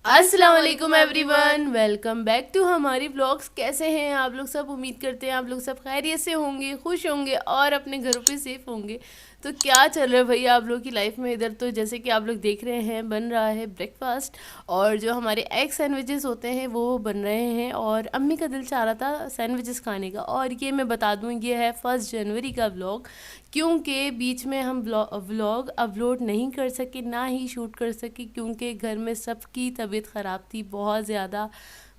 अस्सलाम वालेकुम everyone, welcome back to हमारी व्लॉग्स। कैसे हैं आप लोग सब? उम्मीद करते हैं आप लोग सब खैरियत से होंगे, खुश होंगे और अपने घरों पे सेफ होंगे। तो क्या चल रहा है भैया आप लोग की लाइफ में? इधर तो जैसे कि आप लोग देख रहे हैं बन रहा है ब्रेकफास्ट, और जो हमारे एग सैंडविचेस होते हैं वो बन रहे हैं। और अम्मी का दिल चाह रहा था सैंडविचेस खाने का। और ये मैं बता दूँ, ये है 1 जनवरी का व्लॉग, क्योंकि बीच में हम व्लॉग अपलोड नहीं कर सके, ना ही शूट कर सके, क्योंकि घर में सबकी तबीयत ख़राब थी बहुत ज़्यादा।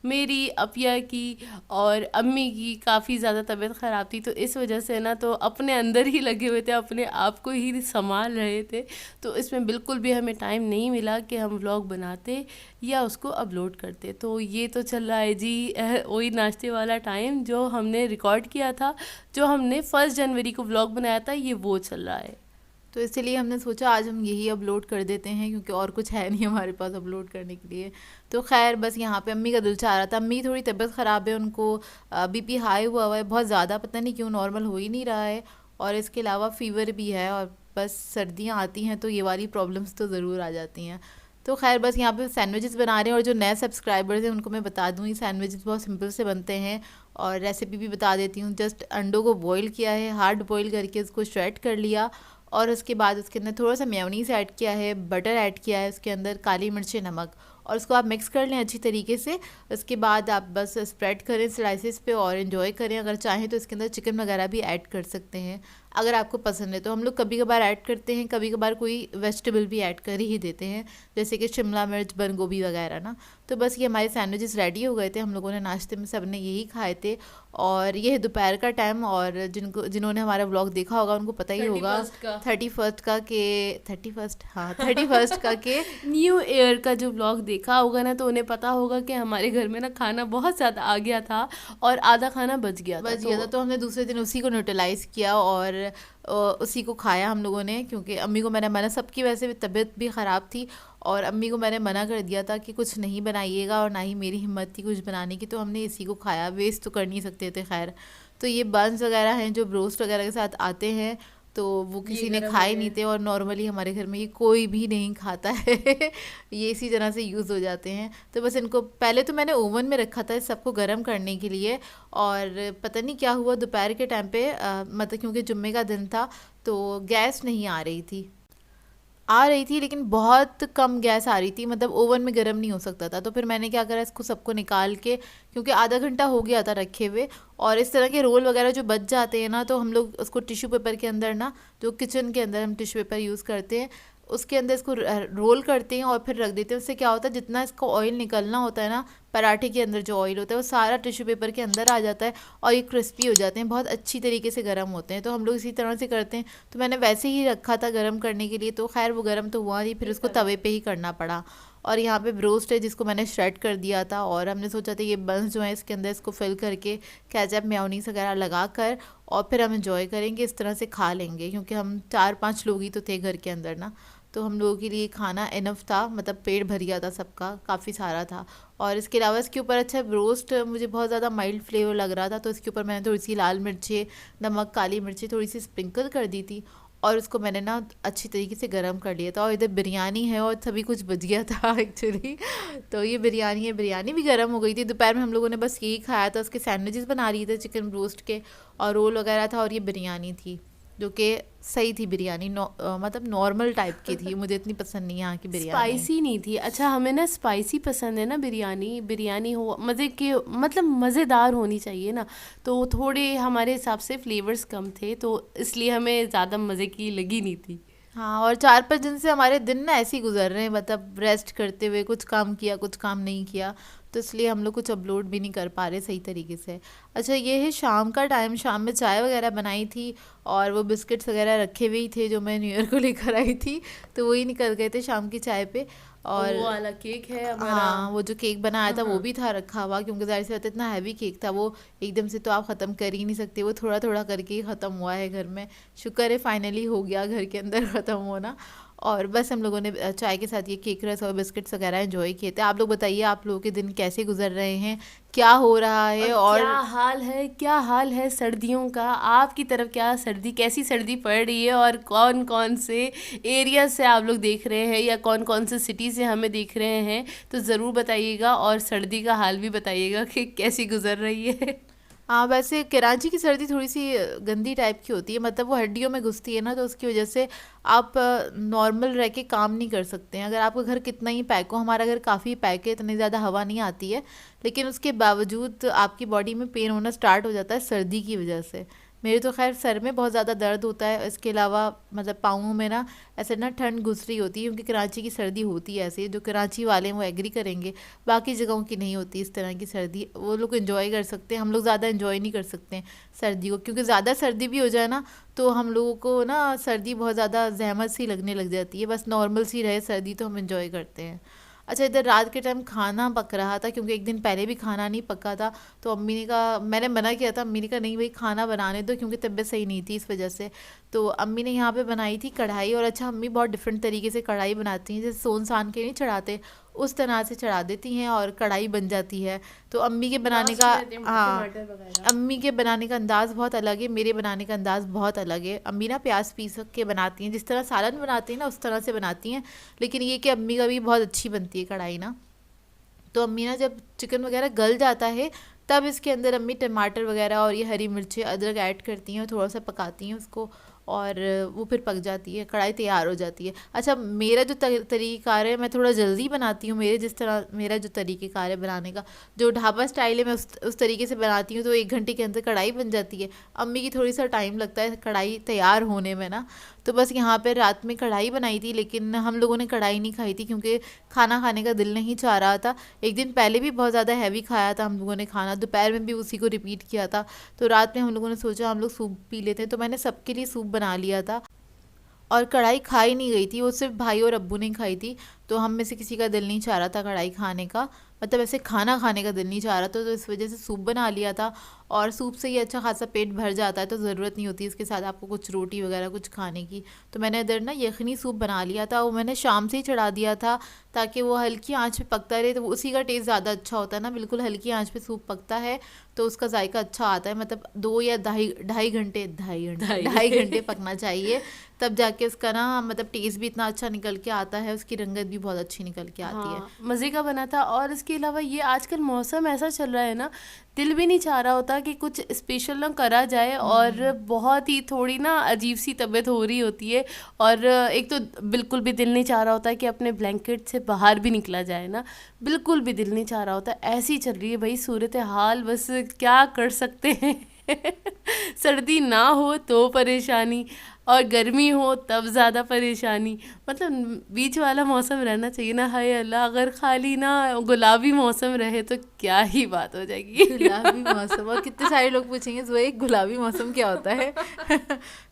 मेरी, अपिया की और अम्मी की काफ़ी ज़्यादा तबीयत ख़राब थी। तो इस वजह से ना तो अपने अंदर ही लगे हुए थे, अपने आप को ही संभाल रहे थे। तो इसमें बिल्कुल भी हमें टाइम नहीं मिला कि हम व्लॉग बनाते या उसको अपलोड करते। तो ये तो चल रहा है जी वही नाश्ते वाला टाइम जो हमने रिकॉर्ड किया था, जो हमने 1 जनवरी को व्लॉग बनाया था, ये वो चल रहा है। तो इसीलिए हमने सोचा आज हम यही अपलोड कर देते हैं, क्योंकि और कुछ है नहीं हमारे पास अपलोड करने के लिए। तो खैर बस यहाँ पे अम्मी का दिल चाह रहा था। अम्मी थोड़ी तबीयत ख़राब है, उनको बीपी हाई हुआ है बहुत ज़्यादा, पता नहीं क्यों नॉर्मल हो ही नहीं रहा है। और इसके अलावा फ़ीवर भी है, और बस सर्दियाँ आती हैं तो ये वाली प्रॉब्लम्स तो ज़रूर आ जाती हैं। तो खैर बस यहाँ पे सैंडविचेस बना रहे हैं। और जो नए सब्सक्राइबर्स हैं उनको मैं बता दूँ, ये सैंडविचेस बहुत सिंपल से बनते हैं। और रेसिपी भी बता देती हूँ। जस्ट अंडों को बॉईल किया है, हार्ड बॉईल करके उसको श्रेड कर लिया, और उसके बाद उसके अंदर थोड़ा सा मेयोनीज ऐड किया है, बटर ऐड किया है, उसके अंदर काली मिर्ची, नमक, और उसको आप मिक्स कर लें अच्छी तरीके से। उसके बाद आप बस स्प्रेड करें स्लाइसेस पे और इन्जॉय करें। अगर चाहें तो इसके अंदर चिकन वगैरह भी ऐड कर सकते हैं, अगर आपको पसंद है तो। हम लोग कभी कभार ऐड करते हैं, कभी कभार कोई वेजिटेबल भी ऐड कर ही देते हैं, जैसे कि शिमला मिर्च, बंद गोभी वगैरह ना। तो बस ये हमारे सैंडविचेस रेडी हो गए थे। हम लोगों ने नाश्ते में सब ने यही खाए थे। और ये है दोपहर का टाइम। और जिन्होंने हमारा व्लॉग देखा होगा उनको पता ही होगा 31 का 31 का के 31, हाँ 31 का के न्यू ईयर का जो व्लॉग देखा होगा ना, तो उन्हें पता होगा कि हमारे घर में ना खाना बहुत ज़्यादा आ गया था और आधा खाना बच गया था। बच गया था। तो हमने दूसरे दिन उसी को न्यूट्रलाइज़ किया और उसी को खाया हम लोगों ने। क्योंकि अम्मी को मैंने मना, सबकी वैसे भी तबीयत भी ख़राब थी, और अम्मी को मैंने मना कर दिया था कि कुछ नहीं बनाइएगा, और ना ही मेरी हिम्मत थी कुछ बनाने की। तो हमने इसी को खाया, वेस्ट तो कर नहीं सकते थे। खैर तो ये बंस वगैरह हैं जो ब्रोस्ट वगैरह के साथ आते हैं, तो वो ये किसी ने गरम खाए है। नहीं थे। और नॉर्मली हमारे घर में ये कोई भी नहीं खाता है ये इसी तरह से यूज़ हो जाते हैं। तो बस इनको पहले तो मैंने ओवन में रखा था सबको गर्म करने के लिए। और पता नहीं क्या हुआ दोपहर के टाइम पे, मतलब क्योंकि जुम्मे का दिन था, तो गैस नहीं आ रही थी, लेकिन बहुत कम गैस आ रही थी, मतलब ओवन में गर्म नहीं हो सकता था। तो फिर मैंने क्या करा, इसको सबको निकाल के, क्योंकि आधा घंटा हो गया था रखे हुए। और इस तरह के रोल वगैरह जो बच जाते हैं ना, तो हम लोग उसको टिश्यू पेपर के अंदर ना, जो किचन के अंदर हम टिश्यू पेपर यूज़ करते हैं, उसके अंदर इसको रोल करते हैं और फिर रख देते हैं। उससे क्या होता है, जितना इसको ऑयल निकलना होता है ना, पराठे के अंदर जो ऑयल होता है वो सारा टिश्यू पेपर के अंदर आ जाता है, और ये क्रिस्पी हो जाते हैं, बहुत अच्छी तरीके से गर्म होते हैं। तो हम लोग इसी तरह से करते हैं। तो मैंने वैसे ही रखा था गर्म करने के लिए, तो खैर वो गर्म तो हुआ नहीं, फिर उसको तवे पे ही करना पड़ा। और यहाँ पे ब्रोस्ट है जिसको मैंने श्रेड कर दिया था, और हमने सोचा था ये बंस जो है इसके अंदर इसको फिल करके केचप मेयोनीज वगैरह लगा कर, और फिर हम इंजॉय करेंगे, इस तरह से खा लेंगे। क्योंकि हम 4-5 लोग ही तो थे घर के अंदर ना, तो हम लोगों के लिए खाना इनफ था, मतलब पेट भर गया था सबका, काफ़ी सारा था। और इसके अलावा इसके ऊपर अच्छा रोस्ट मुझे बहुत ज़्यादा माइल्ड फ्लेवर लग रहा था, तो इसके ऊपर मैंने थोड़ी सी लाल मिर्ची, नमक, काली मिर्ची थोड़ी सी स्प्रिंकल कर दी थी। और उसको मैंने ना अच्छी तरीके से गर्म कर लिया था। और इधर बिरयानी है और सभी कुछ बच गया था एक्चुअली। तो ये बिरयानी है, बिरयानी भी गर्म हो गई थी। दोपहर में हम लोगों ने बस यही खाया था, उसके सैंडविचेस बना लिए थे चिकन ब्रोस्ट के, और रोल वगैरह था, और ये बिरयानी थी जो कि सही थी। बिरयानी मतलब नॉर्मल टाइप की थी, मुझे इतनी पसंद नहीं यहाँ की बिरयानी। स्पाइसी नहीं थी। अच्छा, हमें ना स्पाइसी पसंद है ना बिरयानी। बिरयानी हो मज़े के, मतलब मज़ेदार होनी चाहिए ना। तो थोड़े हमारे हिसाब से फ्लेवर्स कम थे, तो इसलिए हमें ज़्यादा मज़े की लगी नहीं थी। हाँ, और 4-5 दिन से हमारे दिन ना ऐसे ही गुजर रहे हैं, मतलब रेस्ट करते हुए, कुछ काम किया कुछ काम नहीं किया, तो इसलिए हम लोग कुछ अपलोड भी नहीं कर पा रहे सही तरीके से। अच्छा, ये है शाम का टाइम। शाम में चाय वगैरह बनाई थी, और वो बिस्किट्स वगैरह रखे हुए ही थे जो मैं न्यू ईयर को लेकर आई थी, तो वही निकल गए थे शाम की चाय पे। और और वो वाला केक है हमारा। हाँ, वो जो केक बनाया हाँ था वो हाँ। भी था रखा हुआ, क्योंकि ज़ाहिर सी बात है इतना हैवी केक था वो, एकदम से तो आप ख़त्म कर ही नहीं सकते, वो थोड़ा थोड़ा करके ही ख़त्म हुआ है घर में। शुक्र है फाइनली हो गया घर के अंदर ख़त्म होना। और बस हम लोगों ने चाय के साथ ये केक रस और बिस्किट्स वगैरह एंजॉय किए थे। आप लोग बताइए, आप लोगों के दिन कैसे गुजर रहे हैं, क्या हो रहा और है? क्या हाल है सर्दियों का? आपकी तरफ क्या सर्दी, कैसी सर्दी पड़ रही है, और कौन कौन से एरिया से आप लोग देख रहे हैं या कौन कौन से सिटी से हमें देख रहे हैं, तो ज़रूर बताइएगा। और सर्दी का हाल भी बताइएगा कि कैसी गुजर रही है। हाँ, वैसे कराची की सर्दी थोड़ी सी गंदी टाइप की होती है, मतलब वो हड्डियों में घुसती है ना, तो उसकी वजह से आप नॉर्मल रह के काम नहीं कर सकते हैं। अगर आपका घर कितना ही पैक हो, हमारा घर काफ़ी पैक है, इतनी ज़्यादा हवा नहीं आती है, लेकिन उसके बावजूद आपकी बॉडी में पेन होना स्टार्ट हो जाता है सर्दी की वजह से। मेरे तो खैर सर में बहुत ज़्यादा दर्द होता है, इसके अलावा मतलब पाँवों में ना ऐसे ना ठंड घुस रही होती है, क्योंकि कराची की सर्दी होती है ऐसे। जो कराची वाले हैं वो एग्री करेंगे, बाकी जगहों की नहीं होती इस तरह की सर्दी। वो लोग एंजॉय कर सकते हैं, हम लोग ज़्यादा एंजॉय नहीं कर सकते हैं सर्दी को, क्योंकि ज़्यादा सर्दी भी हो जाए ना तो हम लोगों को ना सर्दी बहुत ज़्यादा जहमत सी लगने लग जाती है। बस नॉर्मल सी रहे सर्दी तो हम एंजॉय करते हैं। अच्छा, इधर रात के टाइम खाना पक रहा था, क्योंकि एक दिन पहले भी खाना नहीं पका था, तो अम्मी ने कहा, मैंने मना किया था, अम्मी ने कहा नहीं भाई खाना बनाने दो, क्योंकि तबीयत सही नहीं थी इस वजह से। तो अम्मी ने यहाँ पे बनाई थी कढ़ाई, और अच्छा अम्मी बहुत डिफरेंट तरीके से कढ़ाई बनाती हैं, जैसे सोन सान के नहीं चढ़ाते उस तरह से चढ़ा देती हैं और कढ़ाई बन जाती है। तो अम्मी के बनाने का, हाँ, अम्मी के बनाने का अंदाज़ बहुत अलग है, मेरे बनाने का अंदाज़ बहुत अलग है। अम्मी ना प्याज पीस के बनाती हैं, जिस तरह सालन बनाती हैं ना उस तरह से बनाती हैं, लेकिन ये कि अम्मी का भी बहुत अच्छी बनती है कढ़ाई ना। तो अम्मी ना जब चिकन वगैरह गल जाता है तब इसके अंदर अम्मी टमाटर वगैरह और ये हरी मिर्ची अदरक ऐड करती हैं और थोड़ा सा पकाती हैं उसको, और वो फिर पक जाती है, कढ़ाई तैयार हो जाती है। अच्छा, मेरा जो तरीक़ार है, मैं थोड़ा जल्दी बनाती हूँ। मेरे जिस तरह मेरा जो तरीक़ेकार है बनाने का, जो ढाबा स्टाइल है, मैं उस तरीके से बनाती हूँ, तो 1 घंटे के अंदर कढ़ाई बन जाती है। अम्मी की थोड़ी सा टाइम लगता है कढ़ाई तैयार होने में ना। तो बस यहाँ पे रात में कढ़ाई बनाई थी, लेकिन हम लोगों ने कढ़ाई नहीं खाई थी, क्योंकि खाना खाने का दिल नहीं चाह रहा था। एक दिन पहले भी बहुत ज़्यादा हैवी खाया था हम लोगों ने खाना, दोपहर में भी उसी को रिपीट किया था। तो रात में हम लोगों ने सोचा हम लोग सूप पी लेते हैं, तो मैंने सबके लिए सूप बना लिया था, और कढ़ाई खाई नहीं गई थी, वो सिर्फ भाई और अब्बू ने खाई थी। तो हम में से किसी का दिल नहीं चाह रहा था कढ़ाई खाने का, मतलब ऐसे खाना खाने का दिल नहीं चाह रहा था, तो इस वजह से सूप बना लिया था। और सूप से ही अच्छा खासा पेट भर जाता है, तो ज़रूरत नहीं होती इसके साथ आपको कुछ रोटी वगैरह कुछ खाने की। तो मैंने इधर ना यखनी सूप बना लिया था, वो मैंने शाम से ही चढ़ा दिया था, ताकि वो हल्की आंच पे पकता रहे, तो उसी का टेस्ट ज़्यादा अच्छा होता है ना। बिल्कुल हल्की आंच पे सूप पकता है तो उसका जायका अच्छा आता है, मतलब 2 या ढाई घंटे पकना चाहिए, तब जाके उसका ना मतलब टेस्ट भी इतना अच्छा निकल के आता है, उसकी रंगत भी बहुत अच्छी निकल के आती है। हाँ, मज़े का बना था। और इसके अलावा ये आजकल मौसम ऐसा चल रहा है ना, दिल भी नहीं चाह रहा होता कि कुछ स्पेशल ना करा जाए, और बहुत ही थोड़ी ना अजीब सी तबीयत हो रही होती है, और एक तो बिल्कुल भी दिल नहीं चाह रहा होता कि अपने ब्लैंकेट से बाहर भी निकला जाए ना, बिल्कुल भी दिल नहीं चाह रहा होता। ऐसी चल रही है भाई सूरत हाल, बस क्या कर सकते हैं। सर्दी ना हो तो परेशानी, और गर्मी हो तब ज़्यादा परेशानी, मतलब बीच वाला मौसम रहना चाहिए ना। हाय अल्लाह, अगर खाली ना गुलाबी मौसम रहे तो क्या ही बात हो जाएगी। गुलाबी मौसम, और कितने सारे लोग पूछेंगे भाई गुलाबी मौसम क्या होता है।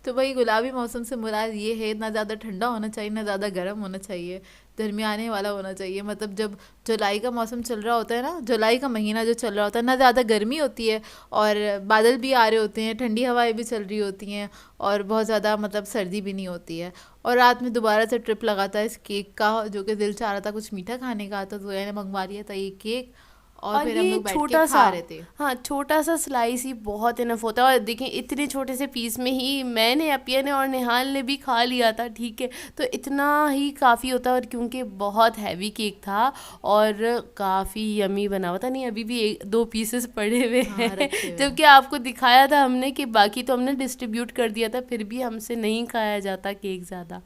तो भाई गुलाबी मौसम से मुराद ये है, ना ज़्यादा ठंडा होना चाहिए ना ज़्यादा गर्म होना चाहिए, दरमियाने वाला होना चाहिए। मतलब जब जुलाई का मौसम चल रहा होता है ना, जुलाई का महीना जो चल रहा होता है, ना ज़्यादा गर्मी होती है और बादल भी आ रहे होते हैं, ठंडी हवाएं भी चल रही होती हैं, और बहुत ज़्यादा मतलब सर्दी भी नहीं होती है। और रात में दोबारा से ट्रिप लगाता है इस केक का, जो कि दिल चाह रहा था कुछ मीठा खाने का, तो जोया ने मंगवा लिया था ये केक, और फिर हम ये लोग बैठ के छोटा सा, खा रहे थे। हाँ छोटा सा स्लाइस ही बहुत इनफ होता है। और देखिए इतने छोटे से पीस में ही मैंने, अपिया ने और निहाल ने भी खा लिया था, ठीक है, तो इतना ही काफ़ी होता है। और क्योंकि बहुत हैवी केक था और काफ़ी यमी बना हुआ था, नहीं अभी भी 1-2 पीसेस पड़े हुए हाँ, हैं। रखे हुए हैं। जबकि आपको दिखाया था हमने कि बाकी तो हमने डिस्ट्रीब्यूट कर दिया था, फिर भी हमसे नहीं खाया जाता केक ज़्यादा।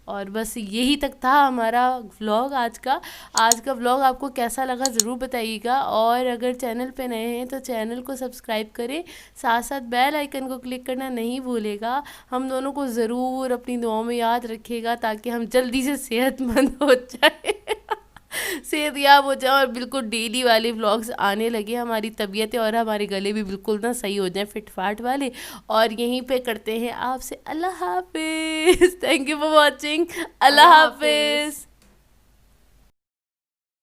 और बस यही तक था हमारा व्लॉग आज का। आज का व्लॉग आपको कैसा लगा ज़रूर बताइएगा, और अगर चैनल पे नए हैं तो चैनल को सब्सक्राइब करें, साथ साथ बेल आइकन को क्लिक करना नहीं भूलेगा। हम दोनों को ज़रूर अपनी दुआओं में याद रखिएगा, ताकि हम जल्दी से सेहतमंद हो जाए, सेहतयाब हो जाए, और बिल्कुल डेली वाले व्लॉग्स आने लगे, हमारी तबीयतें और हमारे गले भी बिल्कुल ना सही हो जाए, फिट फाट वाले। और यहीं पे करते हैं आपसे अल्लाह हाफिज़। Thank you for watching. अल्लाह हाफिज़।